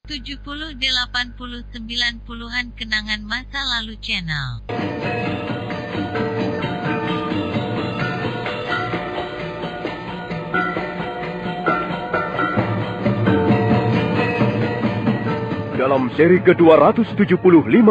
70, 80, 90-an kenangan masa lalu channel. Dalam seri ke-275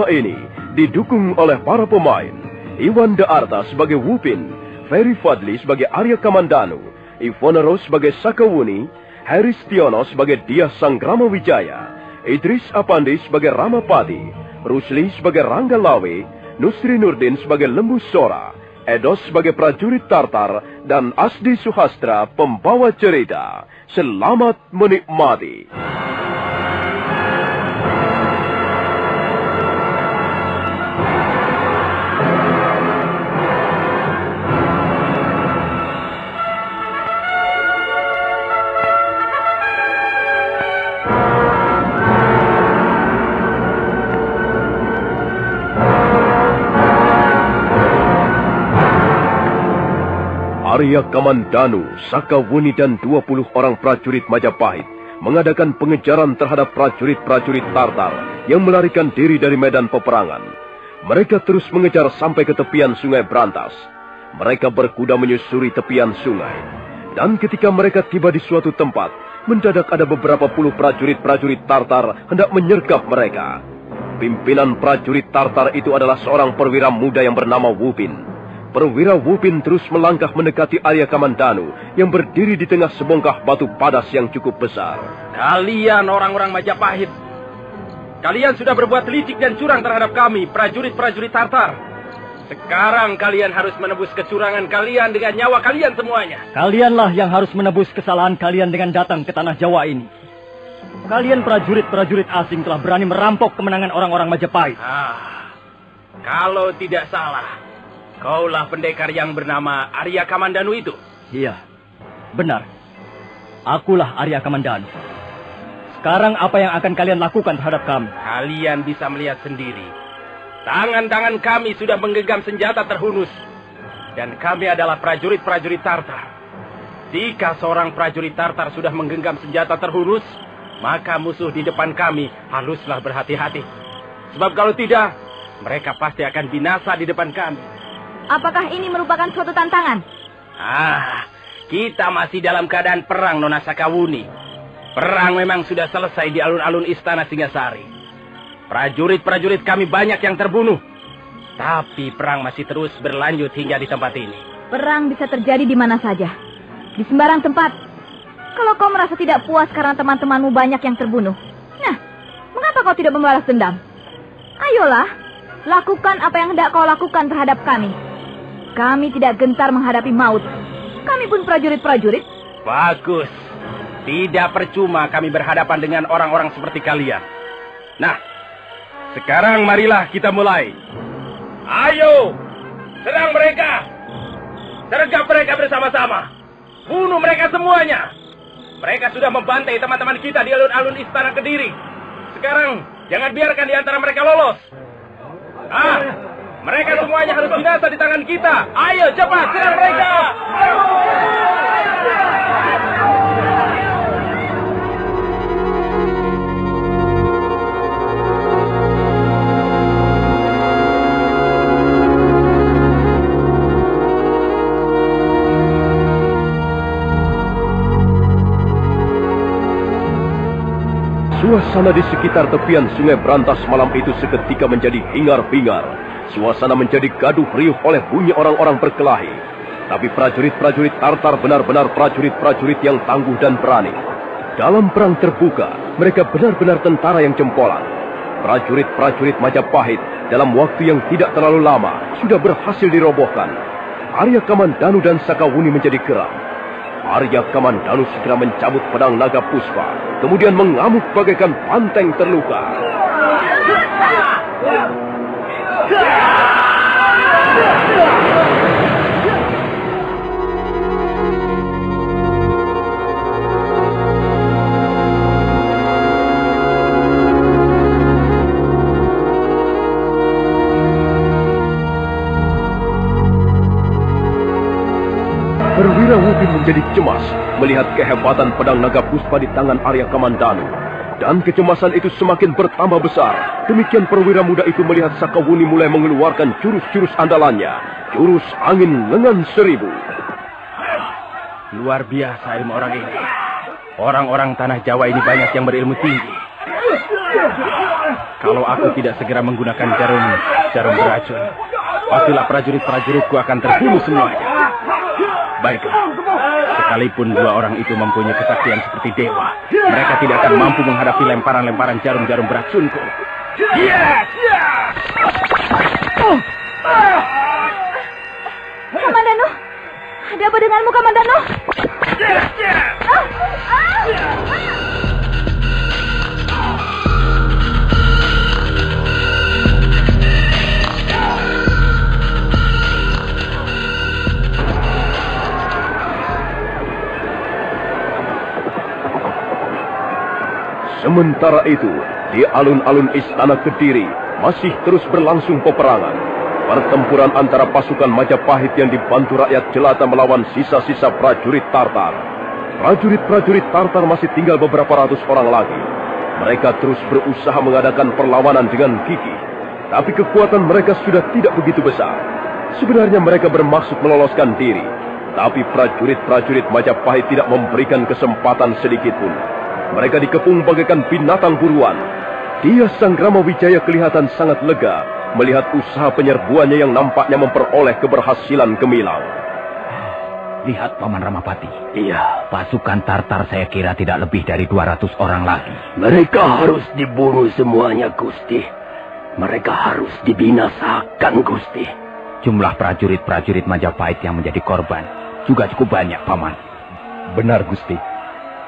ini, didukung oleh para pemain, Iwan De Arta sebagai Wupin, Ferry Fadli sebagai Arya Kamandanu, Ivona Rose sebagai Sakawuni, Harry Stiono sebagai Diah Sanggrama Wijaya, Idris Apandi sebagai Ramapati, Rusli sebagai Rangga Lawe, Nusri Nurdin sebagai Lembu Sora, Edos sebagai prajurit Tartar, dan Asdi Suhastra pembawa cerita. Selamat menikmati. Arya Kamandanu, Sakawuni dan 20 orang prajurit Majapahit mengadakan pengejaran terhadap prajurit-prajurit Tartar yang melarikan diri dari medan peperangan. Mereka terus mengejar sampai ke tepian Sungai Brantas. Mereka berkuda menyusuri tepian sungai. Dan ketika mereka tiba di suatu tempat, mendadak ada beberapa puluh prajurit-prajurit Tartar hendak menyergap mereka. Pimpinan prajurit Tartar itu adalah seorang perwira muda yang bernama Wupin. Perwira Wupin terus melangkah mendekati Arya Kamandanu yang berdiri di tengah sebongkah batu padas yang cukup besar. Kalian orang-orang Majapahit, kalian sudah berbuat licik dan curang terhadap kami, prajurit-prajurit Tartar. Sekarang kalian harus menebus kecurangan kalian dengan nyawa kalian semuanya. Kalianlah yang harus menebus kesalahan kalian dengan datang ke tanah Jawa ini. Kalian prajurit-prajurit asing telah berani merampok kemenangan orang-orang Majapahit. Kalau tidak salah, kaulah pendekar yang bernama Arya Kamandanu itu? Iya, benar. Akulah Arya Kamandanu. Sekarang apa yang akan kalian lakukan terhadap kami? Kalian bisa melihat sendiri. Tangan-tangan kami sudah menggenggam senjata terhunus. Dan kami adalah prajurit-prajurit Tartar. Jika seorang prajurit Tartar sudah menggenggam senjata terhunus, maka musuh di depan kami haruslah berhati-hati. Sebab kalau tidak, mereka pasti akan binasa di depan kami. Apakah ini merupakan suatu tantangan? Kita masih dalam keadaan perang, Nona Sakawuni. Perang memang sudah selesai di alun-alun istana Singasari. Prajurit-prajurit kami banyak yang terbunuh. Tapi perang masih terus berlanjut hingga di tempat ini. Perang bisa terjadi di mana saja. Di sembarang tempat. Kalau kau merasa tidak puas karena teman-temanmu banyak yang terbunuh, nah, mengapa kau tidak membalas dendam? Ayolah, lakukan apa yang hendak kau lakukan terhadap kami. Kami tidak gentar menghadapi maut. Kami pun prajurit-prajurit. Bagus. Tidak percuma kami berhadapan dengan orang-orang seperti kalian. Nah, sekarang marilah kita mulai. Ayo, serang mereka. Sergap mereka bersama-sama. Bunuh mereka semuanya. Mereka sudah membantai teman-teman kita di alun-alun istana Kediri. Sekarang, jangan biarkan di antara mereka lolos. Mereka semuanya harus binasa di tangan kita. Ayo cepat serang mereka. Suasana di sekitar tepian Sungai Brantas malam itu seketika menjadi hingar-bingar. Suasana menjadi gaduh riuh oleh bunyi orang-orang berkelahi. Tapi prajurit-prajurit Tartar benar-benar prajurit-prajurit yang tangguh dan berani. Dalam perang terbuka, mereka benar-benar tentara yang jempolan. Prajurit-prajurit Majapahit dalam waktu yang tidak terlalu lama sudah berhasil dirobohkan. Arya Kamandanu dan Sakawuni menjadi geram. Arya Kamandanu segera mencabut pedang naga puspa, kemudian mengamuk bagaikan banteng terluka. Perwira Wupin menjadi cemas melihat kehebatan pedang naga puspa di tangan Arya Kamandanu. Dan kecemasan itu semakin bertambah besar. Demikian perwira muda itu melihat Sakawuni mulai mengeluarkan jurus-jurus andalannya. Jurus angin lengan 1000. Luar biasa ilmu orang ini. Orang-orang tanah Jawa ini banyak yang berilmu tinggi. Kalau aku tidak segera menggunakan jarum beracun, pastilah prajurit-prajuritku akan terbunuh semuanya. Baiklah, sekalipun dua orang itu mempunyai kesaktian seperti dewa, mereka tidak akan mampu menghadapi lemparan-lemparan jarum-jarum beracunku. Kamandano, ada apa denganmu, Kamandano? Sementara itu, di alun-alun Istana Kediri masih terus berlangsung peperangan. Pertempuran antara pasukan Majapahit yang dibantu rakyat jelata melawan sisa-sisa prajurit Tartar. Prajurit-prajurit Tartar masih tinggal beberapa ratus orang lagi. Mereka terus berusaha mengadakan perlawanan dengan gigih. Tapi kekuatan mereka sudah tidak begitu besar. Sebenarnya mereka bermaksud meloloskan diri. Tapi prajurit-prajurit Majapahit tidak memberikan kesempatan sedikit pun. Mereka dikepung bagaikan binatang buruan. Dia Sang Ramawijaya kelihatan sangat lega melihat usaha penyerbuannya yang nampaknya memperoleh keberhasilan gemilang. Lihat Paman Ramapati. Iya, pasukan Tartar saya kira tidak lebih dari 200 orang lagi. Mereka harus dibunuh semuanya, Gusti. Mereka harus dibinasakan, Gusti. Jumlah prajurit-prajurit Majapahit yang menjadi korban juga cukup banyak, Paman. Benar, Gusti.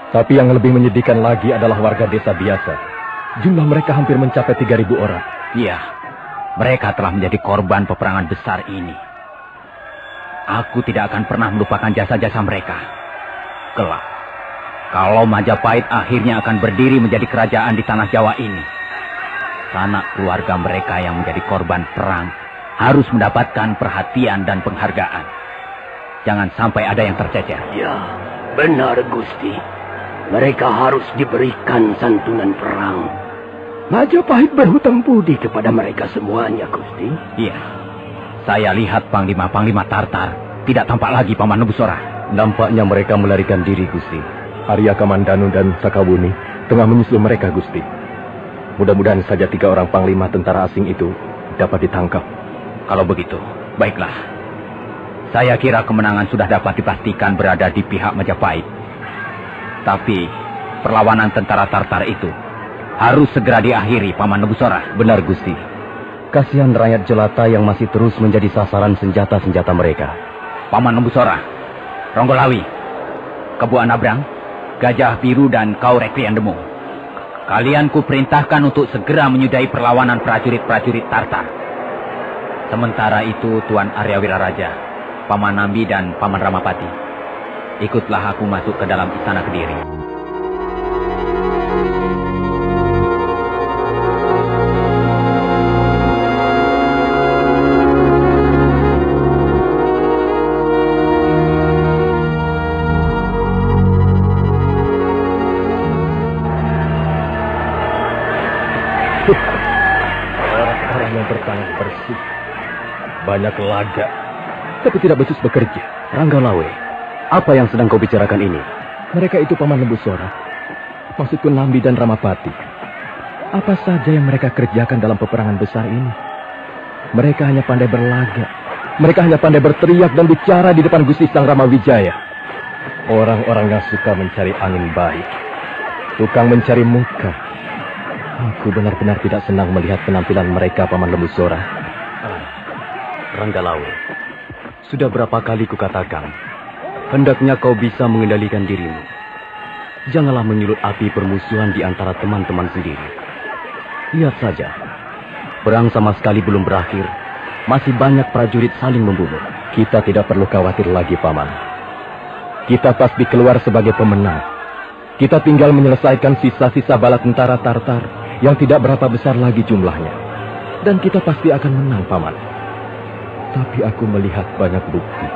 Tapi yang lebih menyedihkan lagi adalah warga desa biasa. Jumlah mereka hampir mencapai 3.000 orang. Iya, mereka telah menjadi korban peperangan besar ini. Aku tidak akan pernah melupakan jasa-jasa mereka. Kelak, kalau Majapahit akhirnya akan berdiri menjadi kerajaan di tanah Jawa ini, sanak keluarga mereka yang menjadi korban perang harus mendapatkan perhatian dan penghargaan. Jangan sampai ada yang tercecer. Ya, benar, Gusti. Mereka harus diberikan santunan perang. Majapahit berhutang budi kepada mereka semuanya, Gusti. Iya. Saya lihat panglima-panglima Tartar tidak tampak lagi, Paman Nebusora. Nampaknya mereka melarikan diri, Gusti. Arya Kamandanu dan Sakawuni tengah menyusul mereka, Gusti. Mudah-mudahan saja 3 orang panglima tentara asing itu dapat ditangkap. Kalau begitu, baiklah. Saya kira kemenangan sudah dapat dipastikan berada di pihak Majapahit. Tapi perlawanan tentara Tartar itu harus segera diakhiri, Paman Nebusora. Benar, Gusti. Kasihan rakyat jelata yang masih terus menjadi sasaran senjata-senjata mereka. Paman Nebusora, Ronggolawi, Kebu Anabrang, Gajah Biru dan kau Reklian Demung. Kalian kuperintahkan untuk segera menyudahi perlawanan prajurit-prajurit Tartar. Sementara itu Tuan Arya Wiraraja, Paman Nambi dan Paman Ramapati, ikutlah aku masuk ke dalam Istana Kediri. Orang-orang yang bertangan bersih, banyak laga, tapi tidak becus bekerja. Ranggalawe, apa yang sedang kau bicarakan ini? Mereka itu Paman Nebusora. Maksudku Nambi dan Ramapati. Apa saja yang mereka kerjakan dalam peperangan besar ini? Mereka hanya pandai berlaga. Mereka hanya pandai berteriak dan bicara di depan Gusti Sang Ramawijaya. Orang-orang yang suka mencari angin baik, tukang mencari muka. Aku benar-benar tidak senang melihat penampilan mereka, Paman Nebusora. Ranggalawe, sudah berapa kali kukatakan, hendaknya kau bisa mengendalikan dirimu. Janganlah menyulut api permusuhan di antara teman-teman sendiri. Lihat saja, perang sama sekali belum berakhir. Masih banyak prajurit saling membunuh. Kita tidak perlu khawatir lagi, Paman. Kita pasti keluar sebagai pemenang. Kita tinggal menyelesaikan sisa-sisa bala tentara Tartar yang tidak berapa besar lagi jumlahnya. Dan kita pasti akan menang, Paman. Tapi aku melihat banyak bukti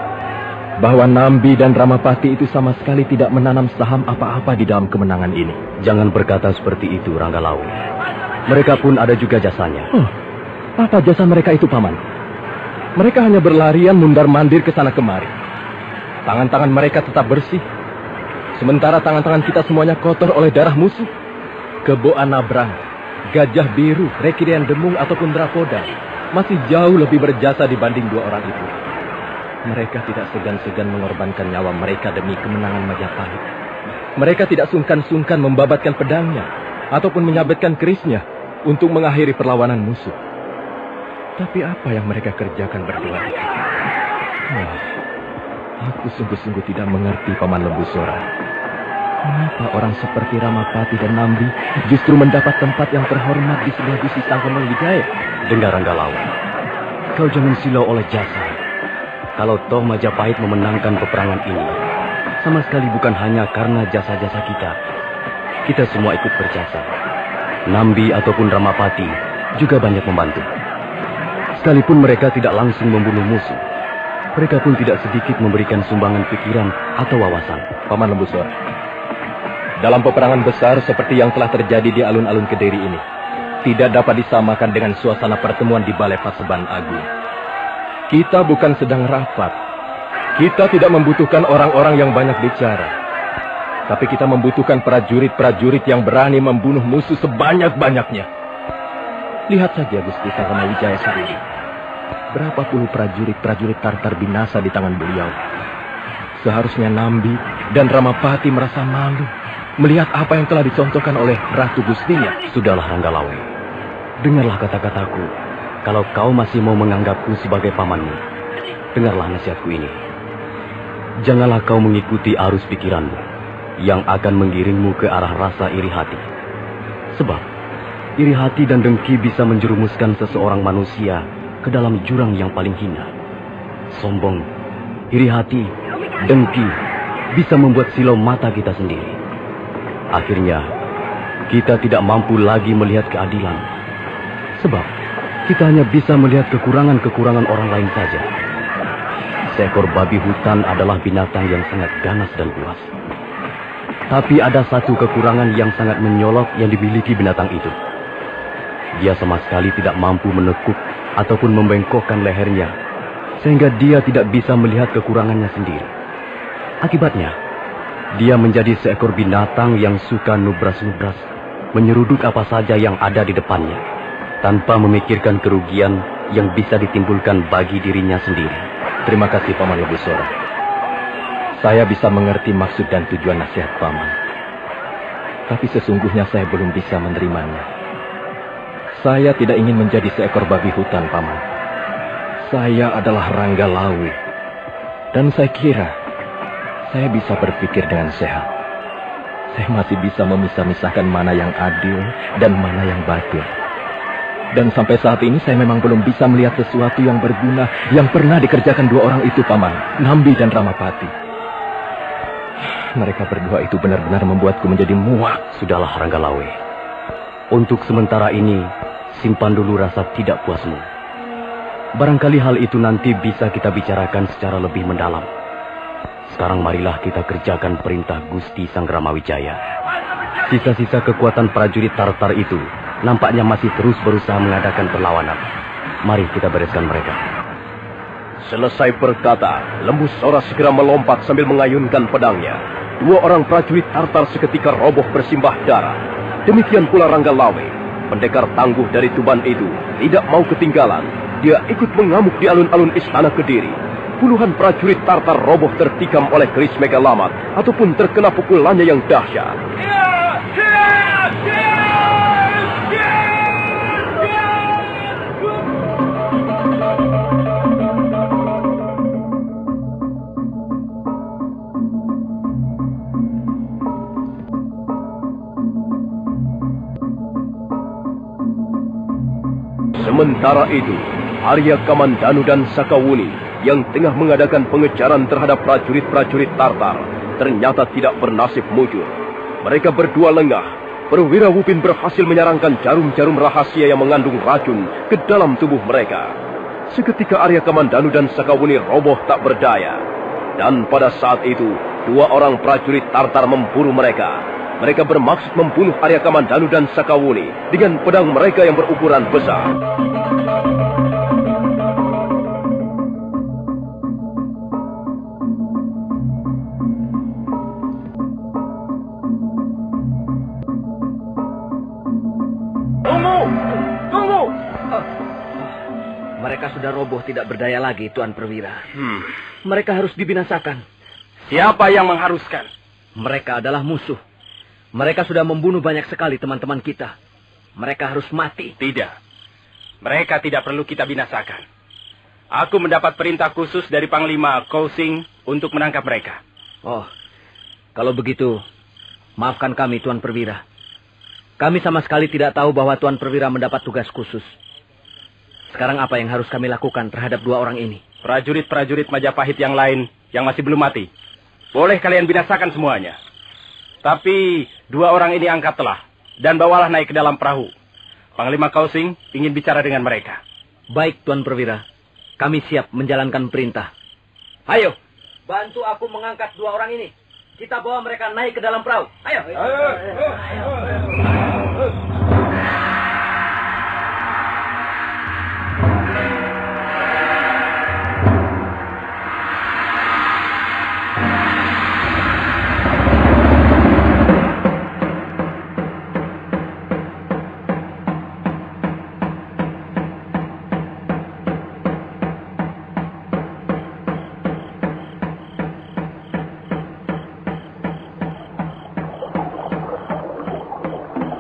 bahwa Nambi dan Ramapati itu sama sekali tidak menanam saham apa-apa di dalam kemenangan ini. Jangan berkata seperti itu, Ranggalawe. Mereka pun ada juga jasanya. Apa jasa mereka itu, Paman? Mereka hanya berlarian mundar-mandir ke sana kemari. Tangan-tangan mereka tetap bersih. Sementara tangan-tangan kita semuanya kotor oleh darah musuh. Kebo Anabrang, Gajah Biru, Rekirian Demung ataupun Drakoda masih jauh lebih berjasa dibanding dua orang itu. Mereka tidak segan-segan mengorbankan nyawa mereka demi kemenangan Majapahit. Mereka tidak sungkan-sungkan membabatkan pedangnya ataupun menyabetkan kerisnya untuk mengakhiri perlawanan musuh. Tapi apa yang mereka kerjakan berdua itu? Aku sungguh-sungguh tidak mengerti, Paman Lembu Sora. Mengapa orang seperti Ramapati dan Nambi justru mendapat tempat yang terhormat di sebelah Gusti Sangkomong Wijaya? Dengar, Ranggalawe, kau jangan silau oleh jasa. Kalau toh Majapahit memenangkan peperangan ini, sama sekali bukan hanya karena jasa-jasa kita. Kita semua ikut berjasa. Nambi ataupun Ramapati juga banyak membantu. Sekalipun mereka tidak langsung membunuh musuh, mereka pun tidak sedikit memberikan sumbangan pikiran atau wawasan. Paman Lembu Sora, dalam peperangan besar seperti yang telah terjadi di alun-alun Kediri ini, tidak dapat disamakan dengan suasana pertemuan di Balai Paseban Agung. Kita bukan sedang rapat. Kita tidak membutuhkan orang-orang yang banyak bicara. Tapi kita membutuhkan prajurit-prajurit yang berani membunuh musuh sebanyak-banyaknya. Lihat saja Gusti Sangkamawijaya sendiri. Berapa puluh prajurit-prajurit Tartar binasa di tangan beliau. Seharusnya Nambi dan Ramapati merasa malu melihat apa yang telah dicontohkan oleh Ratu Gustinya. Sudahlah, Ranggalawe. Dengarlah kata-kataku. Kalau kau masih mau menganggapku sebagai pamanmu, dengarlah nasihatku ini. Janganlah kau mengikuti arus pikiranmu yang akan menggiringmu ke arah rasa iri hati. Sebab iri hati dan dengki bisa menjerumuskan seseorang manusia ke dalam jurang yang paling hina. Sombong, iri hati, dengki bisa membuat silau mata kita sendiri. Akhirnya, kita tidak mampu lagi melihat keadilan. Sebab kita hanya bisa melihat kekurangan-kekurangan orang lain saja. Seekor babi hutan adalah binatang yang sangat ganas dan buas. Tapi ada satu kekurangan yang sangat menyolok yang dimiliki binatang itu. Dia sama sekali tidak mampu menekuk ataupun membengkokkan lehernya, sehingga dia tidak bisa melihat kekurangannya sendiri. Akibatnya, dia menjadi seekor binatang yang suka nubras-nubras, menyeruduk apa saja yang ada di depannya, tanpa memikirkan kerugian yang bisa ditimbulkan bagi dirinya sendiri. Terima kasih, Paman Lembu Sora. Saya bisa mengerti maksud dan tujuan nasihat Paman. Tapi sesungguhnya saya belum bisa menerimanya. Saya tidak ingin menjadi seekor babi hutan, Paman. Saya adalah Ranggalawe. Dan saya kira saya bisa berpikir dengan sehat. Saya masih bisa memisah-misahkan mana yang adil dan mana yang batil. Dan sampai saat ini saya memang belum bisa melihat sesuatu yang berguna yang pernah dikerjakan dua orang itu, Paman, Nambi dan Ramapati. Mereka berdua itu benar-benar membuatku menjadi muak. Sudahlah, Ranggalawe. Untuk sementara ini, simpan dulu rasa tidak puasmu. Barangkali hal itu nanti bisa kita bicarakan secara lebih mendalam. Sekarang marilah kita kerjakan perintah Gusti Sanggramawijaya. Sisa-sisa kekuatan prajurit Tartar itu nampaknya masih terus berusaha mengadakan perlawanan. Mari kita bereskan mereka. Selesai berkata, Lembu Sora segera melompat sambil mengayunkan pedangnya. Dua orang prajurit Tartar seketika roboh bersimbah darah. Demikian pula Ranggalawe, pendekar tangguh dari Tuban itu, tidak mau ketinggalan. Dia ikut mengamuk di alun-alun istana Kediri. Puluhan prajurit Tartar roboh tertikam oleh keris Megalamat ataupun terkena pukulannya yang dahsyat. Sementara itu, Arya Kamandanu dan Sakawuni yang tengah mengadakan pengejaran terhadap prajurit-prajurit Tartar ternyata tidak bernasib mujur. Mereka berdua lengah. Perwira Wupin berhasil menyarangkan jarum-jarum rahasia yang mengandung racun ke dalam tubuh mereka. Seketika Arya Kamandanu dan Sakawuni roboh tak berdaya. Dan pada saat itu, 2 orang prajurit Tartar memburu mereka. Mereka bermaksud membunuh Arya Kamandanu dan Sakawuni dengan pedang mereka yang berukuran besar. Tunggu! Mereka sudah roboh, tidak berdaya lagi, Tuan Perwira. Mereka harus dibinasakan. Siapa yang mengharuskan? Mereka adalah musuh. Mereka sudah membunuh banyak sekali teman-teman kita. Mereka harus mati. Tidak. Mereka tidak perlu kita binasakan. Aku mendapat perintah khusus dari Panglima Kousing untuk menangkap mereka. Oh, kalau begitu, maafkan kami, Tuan Perwira. Kami sama sekali tidak tahu bahwa Tuan Perwira mendapat tugas khusus. Sekarang apa yang harus kami lakukan terhadap 2 orang ini? Prajurit-prajurit Majapahit yang lain yang masih belum mati, boleh kalian binasakan semuanya. Tapi 2 orang ini angkatlah dan bawalah naik ke dalam perahu. Panglima Kousing ingin bicara dengan mereka. Baik, Tuan Perwira. Kami siap menjalankan perintah. Ayo, bantu aku mengangkat 2 orang ini. Kita bawa mereka naik ke dalam perahu. Ayo.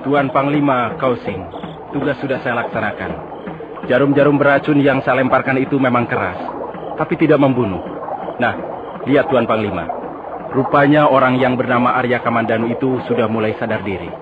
Tuan Panglima Kousing, tugas sudah saya laksanakan. Jarum-jarum beracun yang saya lemparkan itu memang keras, tapi tidak membunuh. Nah, lihat Tuan Panglima. Rupanya orang yang bernama Arya Kamandanu itu sudah mulai sadar diri.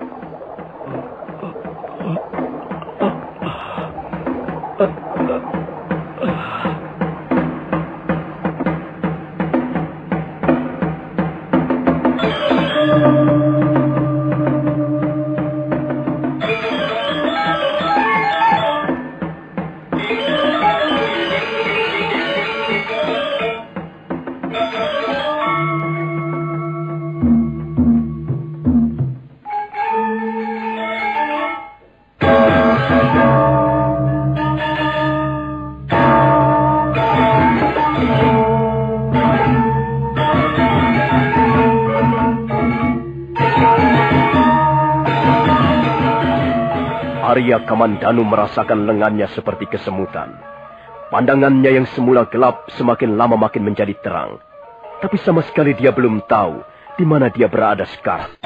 Arya Kamandanu merasakan lengannya seperti kesemutan. Pandangannya yang semula gelap semakin lama makin menjadi terang. Tapi sama sekali dia belum tahu di mana dia berada sekarang.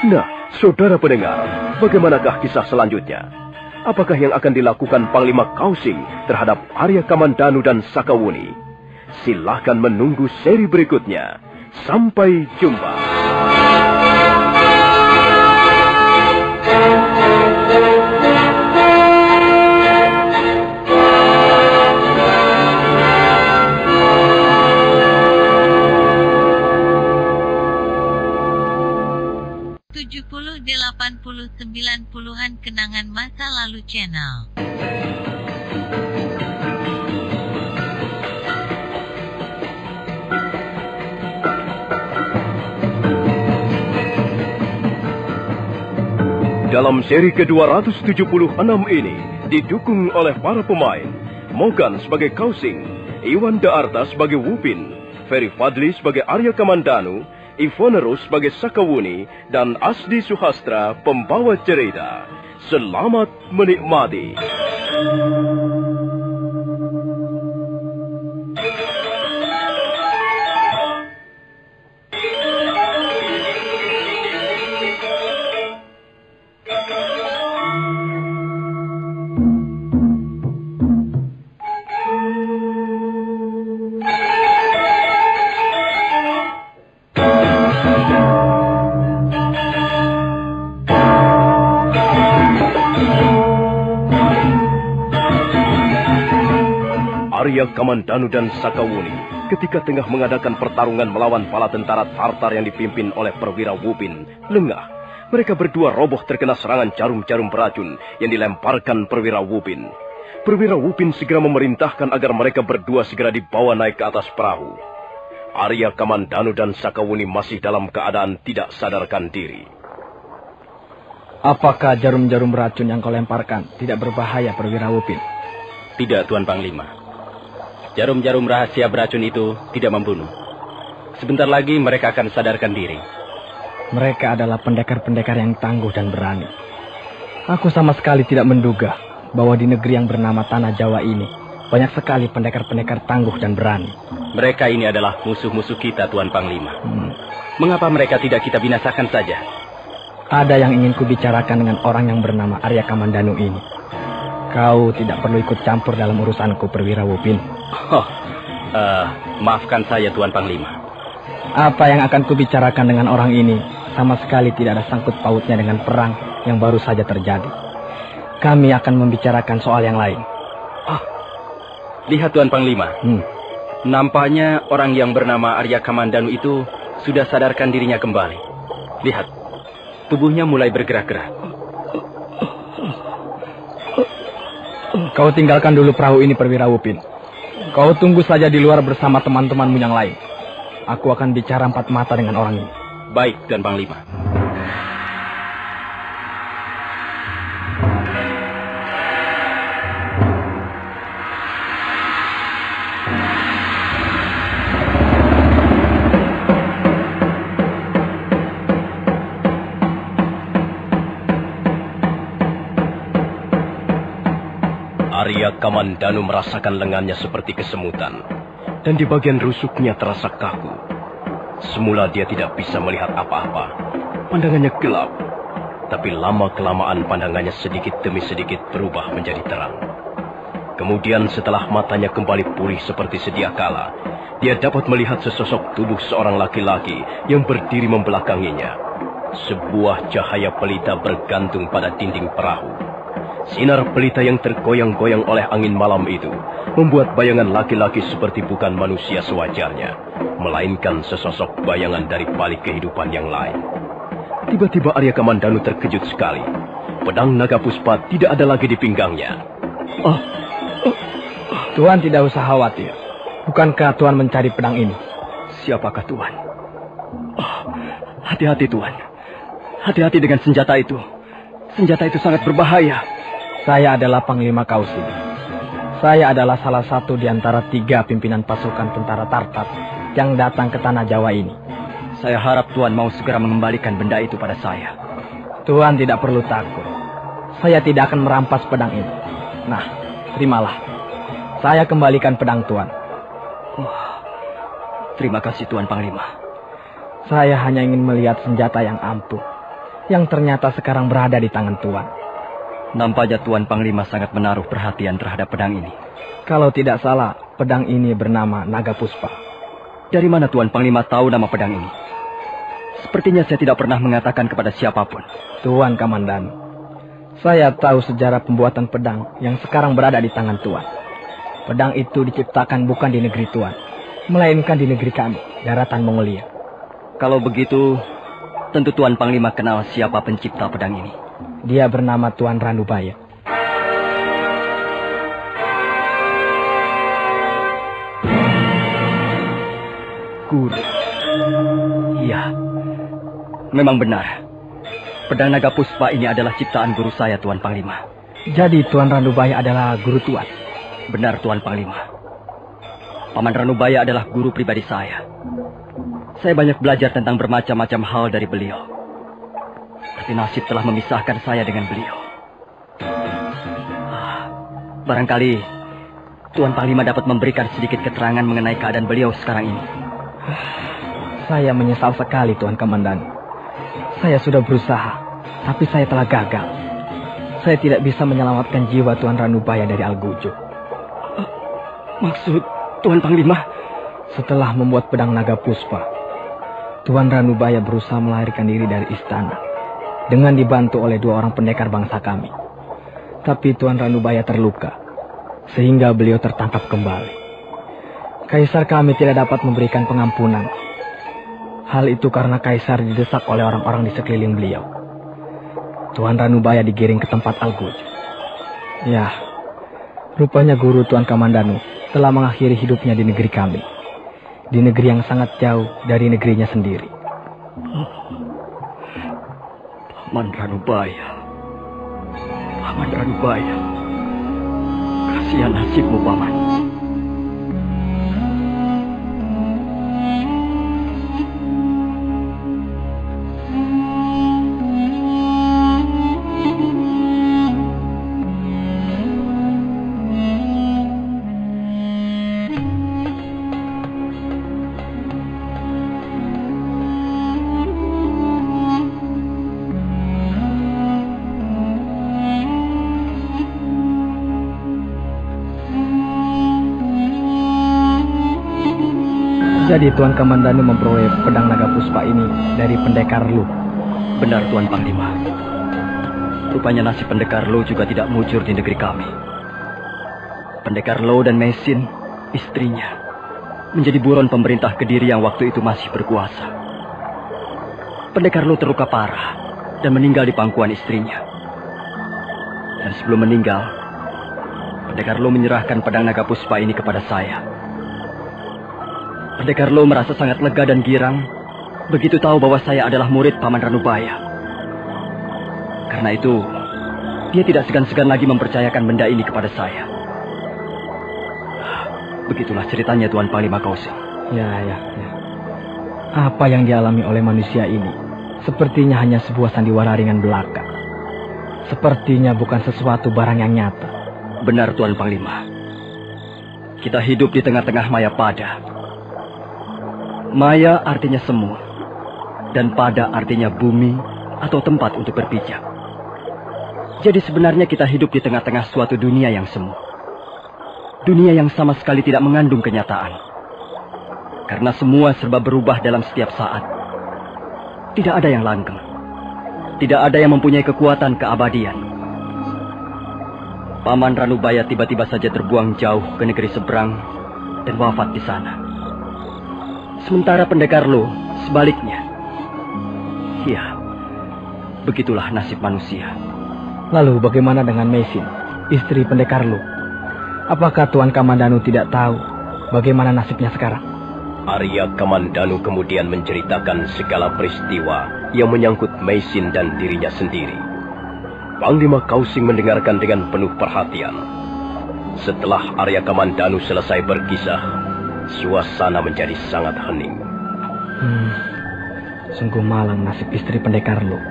Nah, saudara pendengar, bagaimanakah kisah selanjutnya? Apakah yang akan dilakukan Panglima Kousing terhadap Arya Kamandanu dan Sakawuni? Silahkan menunggu seri berikutnya. Sampai jumpa. Puluhan kenangan masa lalu channel. Dalam seri ke-276 ini didukung oleh para pemain Mogan sebagai Kousing, Iwan Daarta sebagai Wupin, Ferry Fadli sebagai Arya Kamandanu, Ivone Rus sebagai Sakawuni, dan Asdi Suhastra pembawa cerita. Selamat menikmati. Arya Kamandanu dan Sakawuni ketika tengah mengadakan pertarungan melawan bala tentara Tartar yang dipimpin oleh perwira Wupin lengah. Mereka berdua roboh terkena serangan jarum-jarum beracun yang dilemparkan perwira Wupin. Perwira Wupin segera memerintahkan agar mereka berdua segera dibawa naik ke atas perahu. Arya Kamandanu dan Sakawuni masih dalam keadaan tidak sadarkan diri. Apakah jarum-jarum beracun yang kau lemparkan tidak berbahaya, perwira Wupin? Tidak, Tuan Panglima. Jarum-jarum rahasia beracun itu tidak membunuh. Sebentar lagi mereka akan sadarkan diri. Mereka adalah pendekar-pendekar yang tangguh dan berani. Aku sama sekali tidak menduga bahwa di negeri yang bernama Tanah Jawa ini banyak sekali pendekar-pendekar tangguh dan berani. Mereka ini adalah musuh-musuh kita, Tuan Panglima. Mengapa mereka tidak kita binasakan saja? Ada yang ingin kubicarakan dengan orang yang bernama Arya Kamandanu ini. Kau tidak perlu ikut campur dalam urusanku, perwira Wupin. Maafkan saya, Tuan Panglima. Apa yang akan kubicarakan dengan orang ini sama sekali tidak ada sangkut pautnya dengan perang yang baru saja terjadi. Kami akan membicarakan soal yang lain. Lihat, Tuan Panglima. Nampaknya orang yang bernama Arya Kamandanu itu sudah sadarkan dirinya kembali. Lihat, tubuhnya mulai bergerak-gerak. Kau tinggalkan dulu perahu ini, perwira Wupin. Kau tunggu saja di luar bersama teman-temanmu yang lain. Aku akan bicara empat mata dengan orang ini. Baik, Tuan Panglima. Arya Kamandanu merasakan lengannya seperti kesemutan, dan di bagian rusuknya terasa kaku. Semula dia tidak bisa melihat apa-apa. Pandangannya gelap, tapi lama-kelamaan pandangannya sedikit demi sedikit berubah menjadi terang. Kemudian setelah matanya kembali pulih seperti sedia kala, dia dapat melihat sesosok tubuh seorang laki-laki yang berdiri membelakanginya. Sebuah cahaya pelita bergantung pada dinding perahu. Sinar pelita yang tergoyang-goyang oleh angin malam itu membuat bayangan laki-laki seperti bukan manusia sewajarnya, melainkan sesosok bayangan dari balik kehidupan yang lain. Tiba-tiba Arya Kamandanu terkejut sekali. Pedang naga puspa tidak ada lagi di pinggangnya. Tuan tidak usah khawatir. Bukankah Tuan mencari pedang ini? Siapakah Tuan? Hati-hati, Tuan. Hati-hati dengan senjata itu. Senjata itu sangat berbahaya. Saya adalah Panglima Kausi. Saya adalah salah satu di antara 3 pimpinan pasukan tentara Tartar yang datang ke Tanah Jawa ini. Saya harap Tuan mau segera mengembalikan benda itu pada saya. Tuan tidak perlu takut. Saya tidak akan merampas pedang ini. Nah, terimalah. Saya kembalikan pedang Tuan. Terima kasih, Tuan Panglima. Saya hanya ingin melihat senjata yang ampuh, yang ternyata sekarang berada di tangan Tuan. Nampaknya Tuan Panglima sangat menaruh perhatian terhadap pedang ini. Kalau tidak salah, pedang ini bernama Naga Puspa. Dari mana Tuan Panglima tahu nama pedang ini? Sepertinya saya tidak pernah mengatakan kepada siapapun. Tuan Kamandanu, saya tahu sejarah pembuatan pedang yang sekarang berada di tangan Tuan. Pedang itu diciptakan bukan di negeri Tuan, melainkan di negeri kami, daratan Mongolia. Kalau begitu, tentu Tuan Panglima kenal siapa pencipta pedang ini. Dia bernama Tuan Ranubaya. Guru. Iya, memang benar. Pedang Naga Puspa ini adalah ciptaan guru saya, Tuan Panglima. Jadi Tuan Ranubaya adalah guru Tuan? Benar, Tuan Panglima. Paman Ranubaya adalah guru pribadi saya. Saya banyak belajar tentang bermacam-macam hal dari beliau. Tapi nasib telah memisahkan saya dengan beliau. Barangkali Tuan Panglima dapat memberikan sedikit keterangan mengenai keadaan beliau sekarang ini. Saya menyesal sekali, Tuan Kamandanu. Saya sudah berusaha, tapi saya telah gagal. Saya tidak bisa menyelamatkan jiwa Tuan Ranubaya dari Algujo. Maksud Tuan Panglima? Setelah membuat pedang Naga Puspa, Tuan Ranubaya berusaha melarikan diri dari istana dengan dibantu oleh 2 orang pendekar bangsa kami. Tapi Tuan Ranubaya terluka, sehingga beliau tertangkap kembali. Kaisar kami tidak dapat memberikan pengampunan. Hal itu karena Kaisar didesak oleh orang-orang di sekeliling beliau. Tuan Ranubaya digiring ke tempat Alguj. Ya, rupanya guru Tuan Kamandanu telah mengakhiri hidupnya di negeri kami. Di negeri yang sangat jauh dari negerinya sendiri. Paman Ranubaya. Paman Ranubaya. Kasihan nasibmu, Paman. Jadi Tuan Kamandanu memperoleh pedang naga puspa ini dari pendekar Lu. Benar Tuan Panglima. Rupanya nasib pendekar Lu juga tidak mujur di negeri kami. Pendekar Lu dan Mesin, istrinya, menjadi buron pemerintah Kediri yang waktu itu masih berkuasa. Pendekar Lu terluka parah dan meninggal di pangkuan istrinya. Dan sebelum meninggal, pendekar Lu menyerahkan pedang naga puspa ini kepada saya. Pendekar Lo merasa sangat lega dan girang begitu tahu bahwa saya adalah murid Paman Ranubaya. Karena itu, dia tidak segan-segan lagi mempercayakan benda ini kepada saya. Begitulah ceritanya Tuan Panglima Kausing. Ya. Apa yang dialami oleh manusia ini sepertinya hanya sebuah sandiwara ringan belaka. Sepertinya bukan sesuatu barang yang nyata. Benar Tuan Panglima. Kita hidup di tengah-tengah maya pada. Maya artinya semu, dan pada artinya bumi atau tempat untuk berpijak. Jadi sebenarnya kita hidup di tengah-tengah suatu dunia yang semu. Dunia yang sama sekali tidak mengandung kenyataan. Karena semua serba berubah dalam setiap saat. Tidak ada yang langgeng. Tidak ada yang mempunyai kekuatan keabadian. Paman Ranubaya tiba-tiba saja terbuang jauh ke negeri seberang dan wafat di sana. Sementara pendekar Lo sebaliknya. Ya, begitulah nasib manusia. Lalu bagaimana dengan Mesin, istri pendekar Lo? Apakah Tuan Kamandanu tidak tahu bagaimana nasibnya sekarang? Arya Kamandanu kemudian menceritakan segala peristiwa yang menyangkut Mesin dan dirinya sendiri. Panglima Kausing mendengarkan dengan penuh perhatian. Setelah Arya Kamandanu selesai berkisah, suasana menjadi sangat hening. Sungguh malang nasib istri pendekar Lo.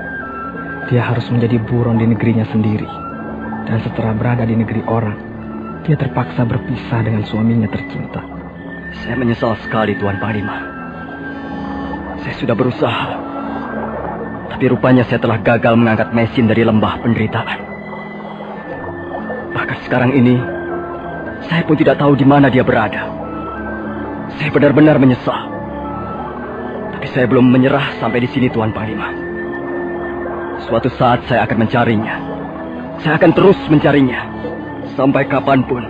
Dia harus menjadi buron di negerinya sendiri. Dan setelah berada di negeri orang, dia terpaksa berpisah dengan suaminya tercinta. Saya menyesal sekali Tuan Panglima. Saya sudah berusaha. Tapi rupanya saya telah gagal mengangkat Mesin dari lembah penderitaan. Bahkan sekarang ini, saya pun tidak tahu di mana dia berada. Saya benar-benar menyesal. Tapi saya belum menyerah sampai di sini Tuan Panglima. Suatu saat saya akan mencarinya. Saya akan terus mencarinya. Sampai kapanpun,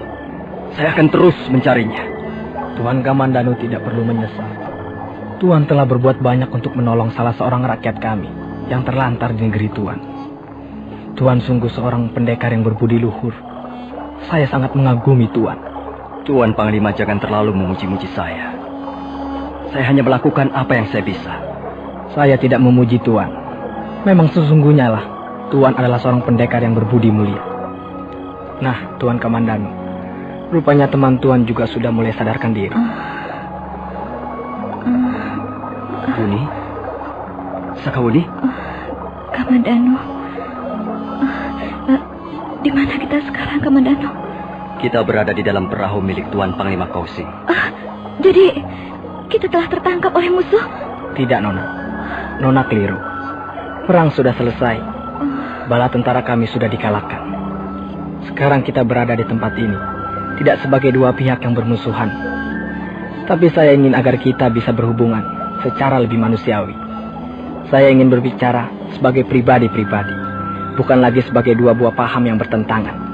saya akan terus mencarinya. Tuan Kamandanu tidak perlu menyesal. Tuan telah berbuat banyak untuk menolong salah seorang rakyat kami yang terlantar di negeri Tuan. Tuan sungguh seorang pendekar yang berbudi luhur. Saya sangat mengagumi Tuan. Tuan Panglima jangan terlalu memuji-muji saya. Saya hanya melakukan apa yang saya bisa. Saya tidak memuji Tuan. Memang sesungguhnya lah, Tuan adalah seorang pendekar yang berbudi mulia. Nah, Tuan Kamandanu, rupanya teman Tuan juga sudah mulai sadarkan diri. Wuni? Sakawuni? Kamandanu. Di mana kita sekarang, Kamandanu? Kita berada di dalam perahu milik Tuan Panglima Kausing. Jadi kita telah tertangkap oleh musuh? Tidak, Nona. Nona keliru. Perang sudah selesai. Bala tentara kami sudah dikalahkan. Sekarang kita berada di tempat ini, tidak sebagai dua pihak yang bermusuhan. Tapi saya ingin agar kita bisa berhubungan secara lebih manusiawi. Saya ingin berbicara sebagai pribadi-pribadi, bukan lagi sebagai dua buah paham yang bertentangan.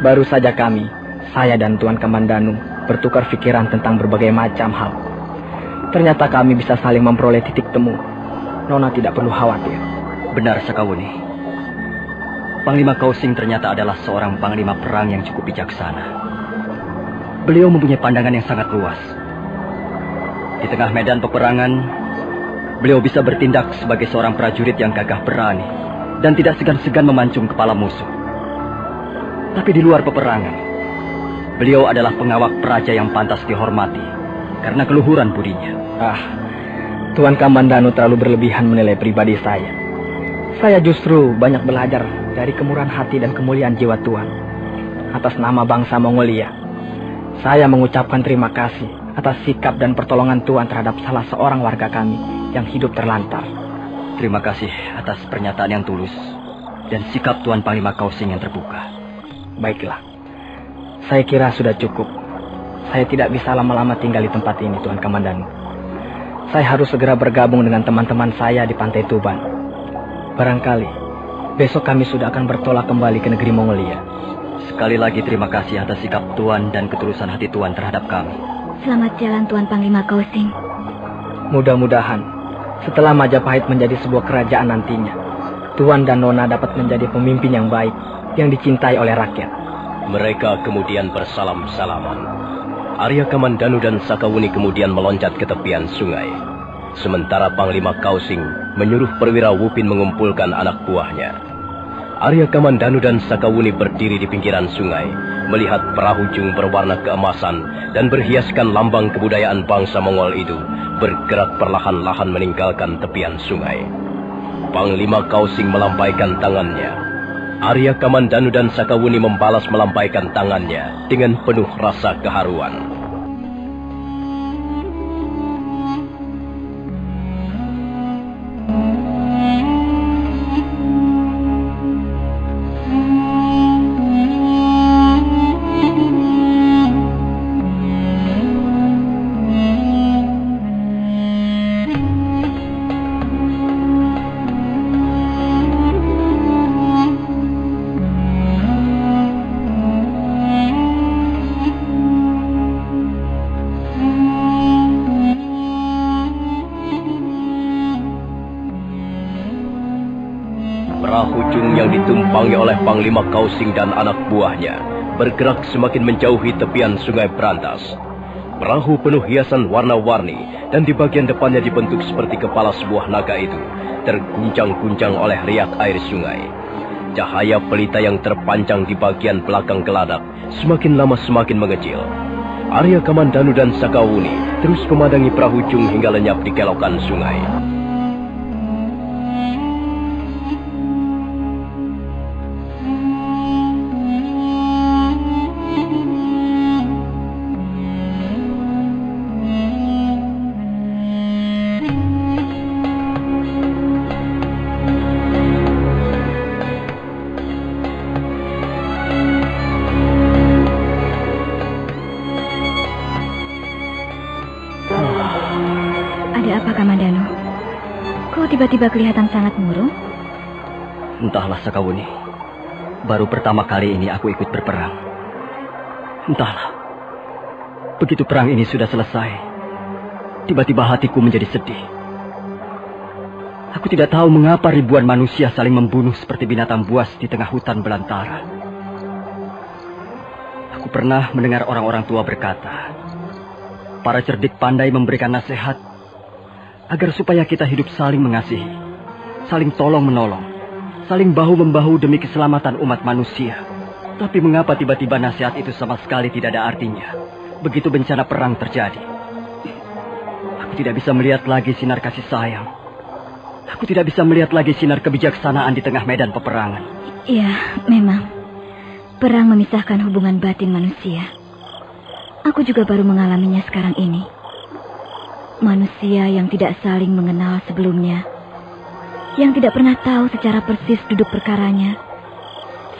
Baru saja kami, saya dan Tuan Kamandanu, bertukar pikiran tentang berbagai macam hal. Ternyata kami bisa saling memperoleh titik temu. Nona tidak perlu khawatir. Benar, Sakawuni. Panglima Kausing ternyata adalah seorang panglima perang yang cukup bijaksana. Beliau mempunyai pandangan yang sangat luas. Di tengah medan peperangan, beliau bisa bertindak sebagai seorang prajurit yang gagah berani dan tidak segan-segan memancung kepala musuh. Tapi di luar peperangan, beliau adalah pengawak praja yang pantas dihormati karena keluhuran budinya. Tuan Kamandanu terlalu berlebihan menilai pribadi saya. Saya justru banyak belajar dari kemurahan hati dan kemuliaan jiwa Tuan. Atas nama bangsa Mongolia, saya mengucapkan terima kasih atas sikap dan pertolongan Tuan terhadap salah seorang warga kami yang hidup terlantar. Terima kasih atas pernyataan yang tulus dan sikap Tuan Panglima Kausing yang terbuka. Baiklah, saya kira sudah cukup. Saya tidak bisa lama-lama tinggal di tempat ini, Tuan Kamandanu. Saya harus segera bergabung dengan teman-teman saya di Pantai Tuban. Barangkali besok kami sudah akan bertolak kembali ke negeri Mongolia. Sekali lagi terima kasih atas sikap Tuan dan ketulusan hati Tuan terhadap kami. Selamat jalan Tuan Panglima Kausing. Mudah-mudahan setelah Majapahit menjadi sebuah kerajaan nantinya, Tuan dan Nona dapat menjadi pemimpin yang baik yang dicintai oleh rakyat. Mereka kemudian bersalam-salaman. Arya Kamandanu dan Sakawuni kemudian meloncat ke tepian sungai. Sementara Panglima Kausing menyuruh perwira Wupin mengumpulkan anak buahnya. Arya Kamandanu dan Sakawuni berdiri di pinggiran sungai, melihat perahu jung berwarna keemasan dan berhiaskan lambang kebudayaan bangsa Mongol itu bergerak perlahan-lahan meninggalkan tepian sungai. Panglima Kausing melampaikan tangannya. Arya Kamandanu dan Sakawuni membalas melampaikan tangannya dengan penuh rasa keharuan. Perahu jung yang ditumpangi oleh Panglima Kausing dan anak buahnya bergerak semakin menjauhi tepian sungai Brantas. Perahu penuh hiasan warna-warni dan di bagian depannya dibentuk seperti kepala sebuah naga itu terguncang-guncang oleh riak air sungai. Cahaya pelita yang terpanjang di bagian belakang geladak semakin lama semakin mengecil. Arya Kamandanu dan Sakawuni terus memandangi perahu jung hingga lenyap di kelokan sungai. Ada apa, Kamandanu? Kok tiba-tiba kelihatan sangat murung? Entahlah, Sakawuni. Baru pertama kali ini aku ikut berperang. Entahlah. Begitu perang ini sudah selesai, tiba-tiba hatiku menjadi sedih. Aku tidak tahu mengapa ribuan manusia saling membunuh seperti binatang buas di tengah hutan belantara. Aku pernah mendengar orang-orang tua berkata, para cerdik pandai memberikan nasihat agar supaya kita hidup saling mengasihi, saling tolong-menolong, saling bahu-membahu demi keselamatan umat manusia. Tapi mengapa tiba-tiba nasihat itu sama sekali tidak ada artinya begitu bencana perang terjadi? Aku tidak bisa melihat lagi sinar kasih sayang. Aku tidak bisa melihat lagi sinar kebijaksanaan di tengah medan peperangan. Ya, memang. Perang memisahkan hubungan batin manusia. Aku juga baru mengalaminya sekarang ini. Manusia yang tidak saling mengenal sebelumnya, yang tidak pernah tahu secara persis duduk perkaranya,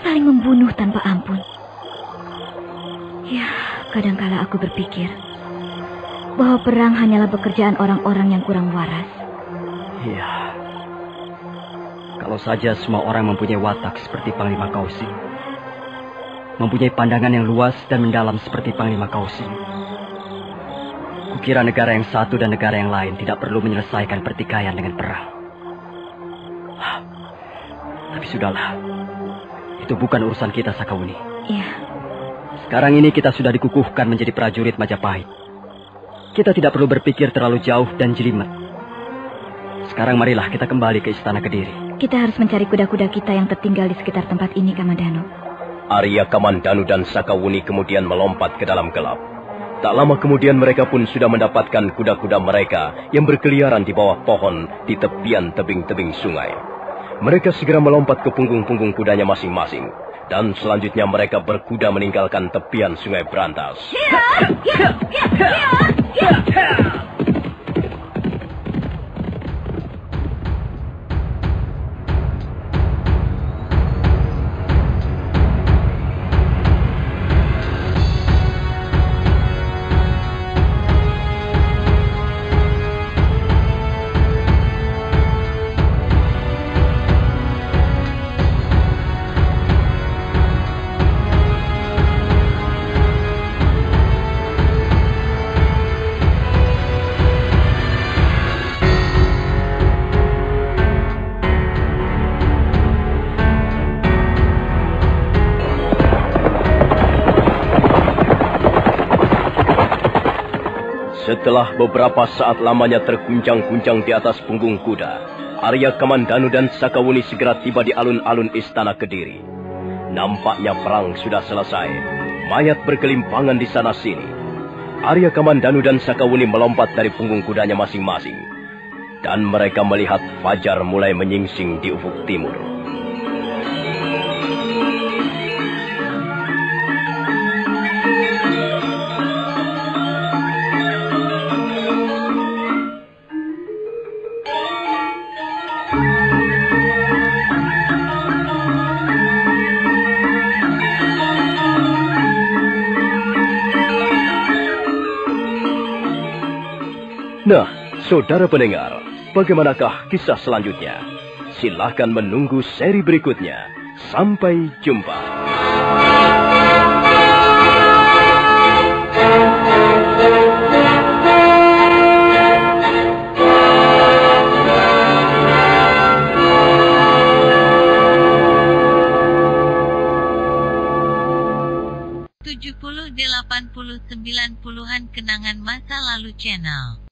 saling membunuh tanpa ampun. Ya, kadangkala aku berpikir bahwa perang hanyalah pekerjaan orang-orang yang kurang waras. Iya. Kalau saja semua orang mempunyai watak seperti Panglima Kausing, mempunyai pandangan yang luas dan mendalam seperti Panglima Kausim. Kukira negara yang satu dan negara yang lain tidak perlu menyelesaikan pertikaian dengan perang. Tapi sudahlah, itu bukan urusan kita, Sakawuni. Iya. Sekarang ini kita sudah dikukuhkan menjadi prajurit Majapahit. Kita tidak perlu berpikir terlalu jauh dan jelimet. Sekarang marilah kita kembali ke Istana Kediri. Kita harus mencari kuda-kuda kita yang tertinggal di sekitar tempat ini, Kamandanu. Arya Kamandanu dan Sakawuni kemudian melompat ke dalam gelap. Tak lama kemudian mereka pun sudah mendapatkan kuda-kuda mereka yang berkeliaran di bawah pohon di tepian tebing-tebing sungai. Mereka segera melompat ke punggung-punggung kudanya masing-masing. Dan selanjutnya mereka berkuda meninggalkan tepian sungai Brantas. Setelah beberapa saat lamanya terguncang-guncang di atas punggung kuda, Arya Kamandanu dan Sakawuni segera tiba di alun-alun Istana Kediri. Nampaknya perang sudah selesai. Mayat berkelimpangan di sana-sini. Arya Kamandanu dan Sakawuni melompat dari punggung kudanya masing-masing. Dan mereka melihat fajar mulai menyingsing di ufuk timur. Nah, saudara pendengar, bagaimanakah kisah selanjutnya? Silahkan menunggu seri berikutnya. Sampai jumpa. Tujuh puluh 80 90-an Kenangan Masa Lalu Channel.